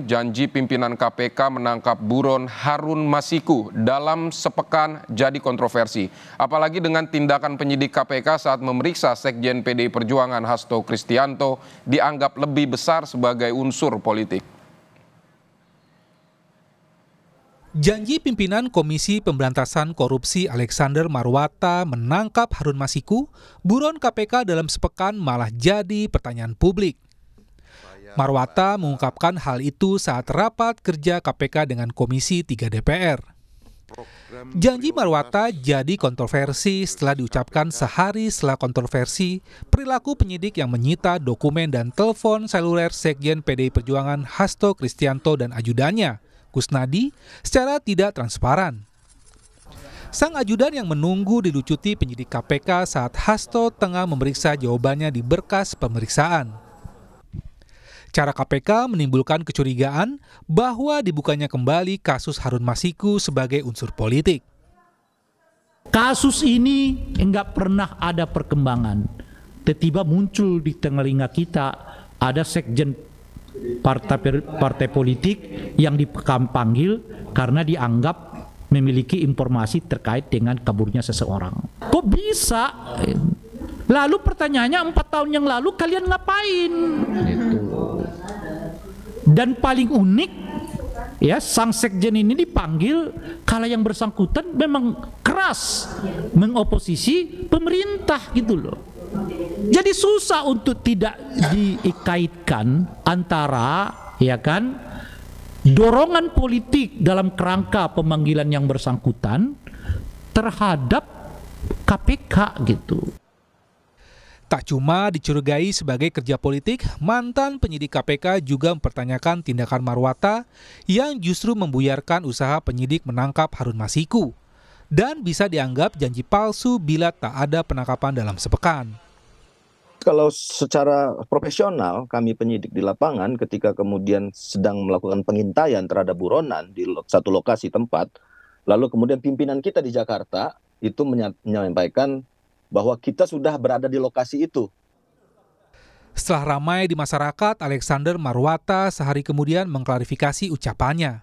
Janji pimpinan KPK menangkap buron Harun Masiku dalam sepekan jadi kontroversi. Apalagi dengan tindakan penyidik KPK saat memeriksa Sekjen PDI Perjuangan Hasto Kristianto dianggap lebih besar sebagai unsur politik. Janji pimpinan Komisi Pemberantasan Korupsi Alexander Marwata menangkap Harun Masiku, buron KPK dalam sepekan malah jadi pertanyaan publik. Marwata mengungkapkan hal itu saat rapat kerja KPK dengan Komisi 3 DPR. Janji Marwata jadi kontroversi setelah diucapkan sehari setelah kontroversi perilaku penyidik yang menyita dokumen dan telepon seluler Sekjen PDI Perjuangan Hasto Kristianto dan ajudannya, Kusnadi, secara tidak transparan. Sang ajudan yang menunggu dilucuti penyidik KPK saat Hasto tengah memeriksa jawabannya di berkas pemeriksaan. Cara KPK menimbulkan kecurigaan bahwa dibukanya kembali kasus Harun Masiku sebagai unsur politik. Kasus ini enggak pernah ada perkembangan. Tiba-tiba muncul di telinga kita ada sekjen partai politik yang dipanggil karena dianggap memiliki informasi terkait dengan kaburnya seseorang. Kok bisa? Lalu pertanyaannya 4 tahun yang lalu kalian ngapain? Gitu. Dan paling unik, ya, sang sekjen ini dipanggil kala yang bersangkutan memang keras mengoposisi pemerintah gitu loh. Jadi susah untuk tidak dikaitkan antara, ya kan, dorongan politik dalam kerangka pemanggilan yang bersangkutan terhadap KPK gitu. Tak cuma dicurigai sebagai kerja politik, mantan penyidik KPK juga mempertanyakan tindakan Marwata yang justru membuyarkan usaha penyidik menangkap Harun Masiku dan bisa dianggap janji palsu bila tak ada penangkapan dalam sepekan. Kalau secara profesional kami penyidik di lapangan ketika kemudian sedang melakukan pengintaian terhadap buronan di satu lokasi tempat, lalu kemudian pimpinan kita di Jakarta itu menyampaikan bahwa kita sudah berada di lokasi itu. Setelah ramai di masyarakat, Alexander Marwata sehari kemudian mengklarifikasi ucapannya.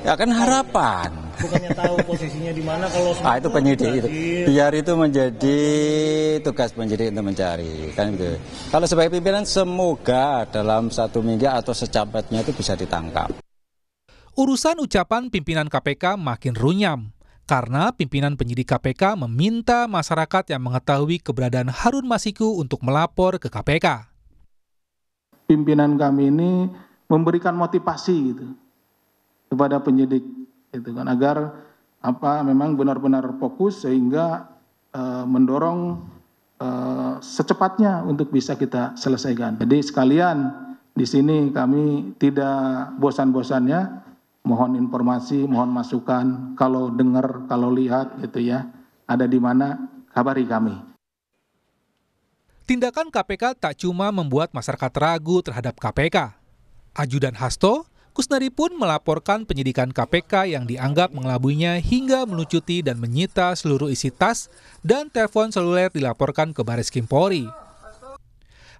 Ya kan harapan. Bukannya tahu posisinya di mana kalau itu penyidik itu. Biar itu menjadi tugas penyidik untuk mencari, kan gitu. Kalau sebagai pimpinan semoga dalam 1 minggu atau secepatnya itu bisa ditangkap. Urusan ucapan pimpinan KPK makin runyam karena pimpinan penyidik KPK meminta masyarakat yang mengetahui keberadaan Harun Masiku untuk melapor ke KPK. Pimpinan kami ini memberikan motivasi gitu kepada penyidik gitu kan, agar memang benar-benar fokus sehingga mendorong secepatnya untuk bisa kita selesaikan. Jadi sekalian di sini kami tidak bosan-bosannya mohon informasi, mohon masukan, kalau dengar, kalau lihat gitu ya, ada di mana, kabari kami. Tindakan KPK tak cuma membuat masyarakat ragu terhadap KPK. Ajudan Hasto, Kusnadi pun melaporkan penyidikan KPK yang dianggap mengelabuinya hingga melucuti dan menyita seluruh isi tas dan telepon seluler dilaporkan ke Bareskrim Polri.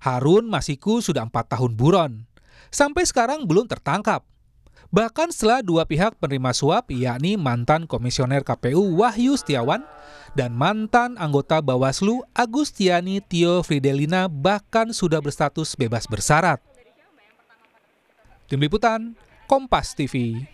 Harun Masiku sudah 4 tahun buron. Sampai sekarang belum tertangkap. Bahkan setelah 2 pihak penerima suap, yakni mantan komisioner KPU Wahyu Setiawan dan mantan anggota Bawaslu Agustiani Tio Fridelina bahkan sudah berstatus bebas bersyarat. Tim Liputan, Kompas TV.